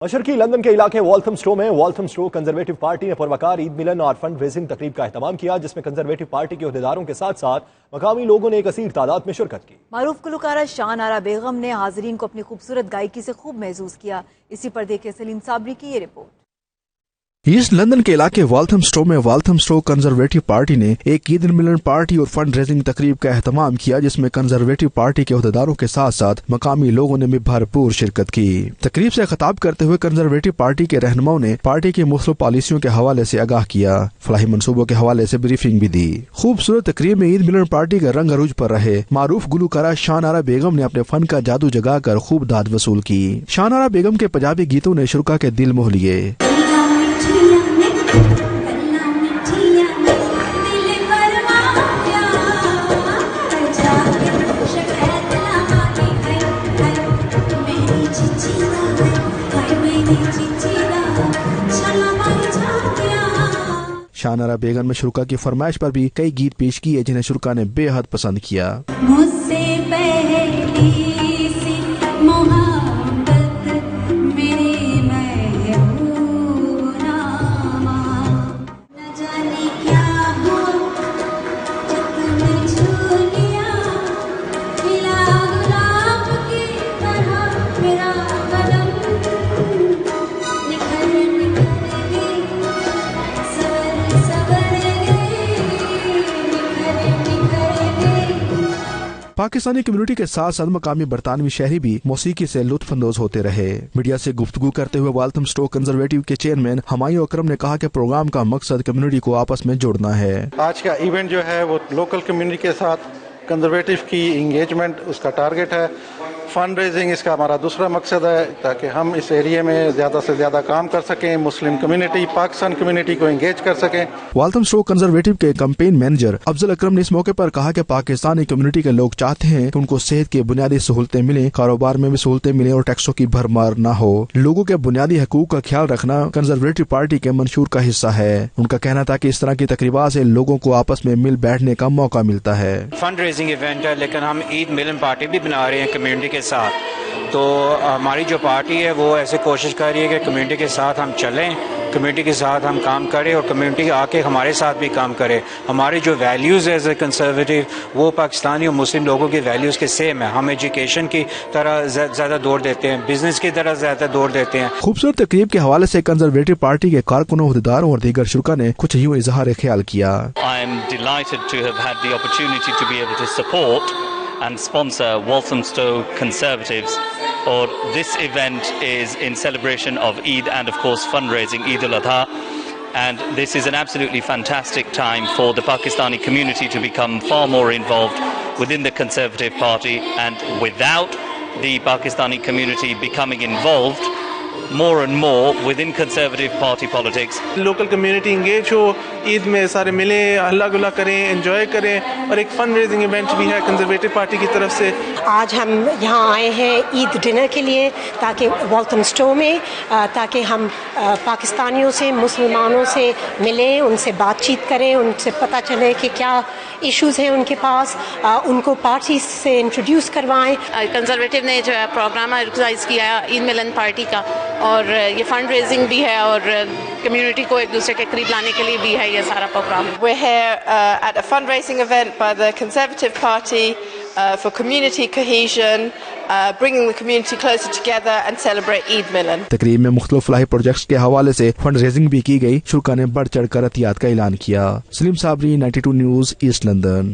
مشرقی لندن کے علاقے والتھمسٹو میں والتھمسٹو کنزرویٹو پارٹی نے پروقار عید ملن اور فنڈ ریزنگ تقریب کا اہتمام کیا، جس میں کنزرویٹو پارٹی کے عہدیداروں کے ساتھ ساتھ مقامی لوگوں نے ایک کثیر تعداد میں شرکت کی۔ معروف گلوکارہ شان آرا بیگم نے حاضرین کو اپنی خوبصورت گائیکی سے خوب محظوظ کیا۔ اسی پر دیکھیں سلیم صابری کی یہ رپورٹ۔ ایسٹ لندن کے علاقے والتھمسٹو میں والتھمسٹو کنزرویٹو پارٹی نے ایک عید ملن پارٹی اور فنڈ ریزنگ تقریب کا اہتمام کیا، جس میں کنزرویٹو پارٹی کے عہدیداروں کے ساتھ ساتھ مقامی لوگوں نے بھی بھرپور شرکت کی۔ تقریب سے خطاب کرتے ہوئے کنزرویٹو پارٹی کے رہنماؤں نے پارٹی کی مختلف پالیسیوں کے حوالے سے آگاہ کیا، فلاحی منصوبوں کے حوالے سے بریفنگ بھی دی۔ خوبصورت تقریب میں عید ملن پارٹی کا رنگ عروج پر رہے معروف گلوکارہ شان آرا بیگم نے اپنے فن کا جادو جگا کر خوب داد وصول کی۔ شان آرا بیگم کے پنجابی گیتوں نے شرکا کے دل موہ لیے۔ شان آرا بیگم میں شرکا کی فرمائش پر بھی کئی گیت پیش کیے، جنہیں شرکا نے بے حد پسند کیا۔ مجھ سے پہلی سی محبت میرے محبوب نامہ، نہ جانے کیا ہو جب میں چھو لیا، کھلا گلاب کی طرح میرا قدم نکھر گئی، پاکستانی کمیونٹی کے ساتھ ساتھ مقامی برطانوی شہری بھی موسیقی سے لطف اندوز ہوتے رہے۔ میڈیا سے گفتگو کرتے ہوئے والتھمسٹو کنزرویٹو کے چیئرمین ہمایوں اکرم نے کہا کہ پروگرام کا مقصد کمیونٹی کو آپس میں جوڑنا ہے۔ آج کا ایونٹ جو ہے وہ لوکل کمیونٹی کے ساتھ کنزرویٹو کی انگیجمنٹ اس کا ٹارگٹ ہے۔ فنڈ ریزنگ اس کا ہمارا دوسرا مقصد ہے، تاکہ ہم اس ایریے میں زیادہ سے زیادہ کام کر سکیں، مسلم کمیونٹی پاکستان کمیونٹی کو انگیج کر سکیں۔ والتھمسٹو کنزرویٹو کے کمپین مینیجر افضل اکرم نے اس موقع پر کہا کہ پاکستانی کمیونٹی کے لوگ چاہتے ہیں کہ ان کو صحت کی بنیادی سہولتیں ملیں، کاروبار میں بھی سہولتیں ملیں اور ٹیکسوں کی بھرمار نہ ہو۔ لوگوں کے بنیادی حقوق کا خیال رکھنا کنزرویٹو پارٹی کے منشور کا حصہ ہے۔ ان کا کہنا تھا کہ اس طرح کی تقریبات سے لوگوں کو آپس میں مل بیٹھنے کا موقع ملتا ہے۔ فنڈ ریزنگ ایونٹ ہے، لیکن ہم عید ملن پارٹی بھی بنا رہے ہیں کمیونٹی کے ساتھ، تو ہماری جو پارٹی ہے وہ ایسے کوشش کر رہی ہے کہ کمیونٹی کے ساتھ ہم چلیں، کمیونٹی کے ساتھ ہم کام کریں اور کمیونٹی آ کے ہمارے ساتھ بھی کام کرے۔ ہماری جو ویلیوز ہے ایز اے کنزرویٹو وہ پاکستانی اور مسلم لوگوں کی ویلیوز کے سیم ہے۔ ہم ایجوکیشن کی طرح زیادہ دور دیتے ہیں، بزنس کی طرح زیادہ دور دیتے ہیں۔ خوبصورت تقریب کے حوالے سے کنزرویٹو پارٹی کے کارکنوں، عہدیداروں اور دیگر شرکا نے کچھ یوں اظہار خیال کیا۔ I am delighted to have had the opportunity to be able to support and sponsor Walthamstow Conservatives, or this event is in celebration of Eid and of course fundraising Eid al-Adha, and this is an absolutely fantastic time for the Pakistani community to become far more involved within the Conservative Party, and without the Pakistani community becoming involved more and more within Conservative Party politics. Local community engage ہو، عید میں سارے ملیں، ہلا گلا کریں، enjoy کریں، اور ایک فنڈ ریزنگ ایونٹ بھی ہے کنزرویٹو پارٹی کی طرف سے۔ آج ہم یہاں آئے ہیں عید ڈنر کے لیے، تاکہ والتھمسٹو میں تاکہ ہم پاکستانیوں سے، مسلمانوں سے ملیں، ان سے بات چیت کریں، ان سے پتہ چلے کہ کیا ایشوز ہیں ان کے پاس، ان کو پارٹی سے انٹروڈیوس کروائیں۔ کنزرویٹو نے جو ہے پروگرام آرگنائز کیا ہے عید ملن پارٹی کا، اور یہ فنڈ ریزنگ بھی ہے اور کمیونٹی کو ایک دوسرے کے قریب لانے کے لیے بھی ہے یہ سارا programme. We're here at a fundraising event by the Conservative Party for community cohesion, bringing the community closer together and celebrate Eid Milan. تقریب میں مختلف فلاحی پروجیکٹس کے حوالے سے فنڈ ریزنگ بھی کی گئی۔ شرکا نے بڑھ چڑھ کر عطیات کا اعلان کیا۔ سلیم صابری، 92 نیوز، ایسٹ لندن۔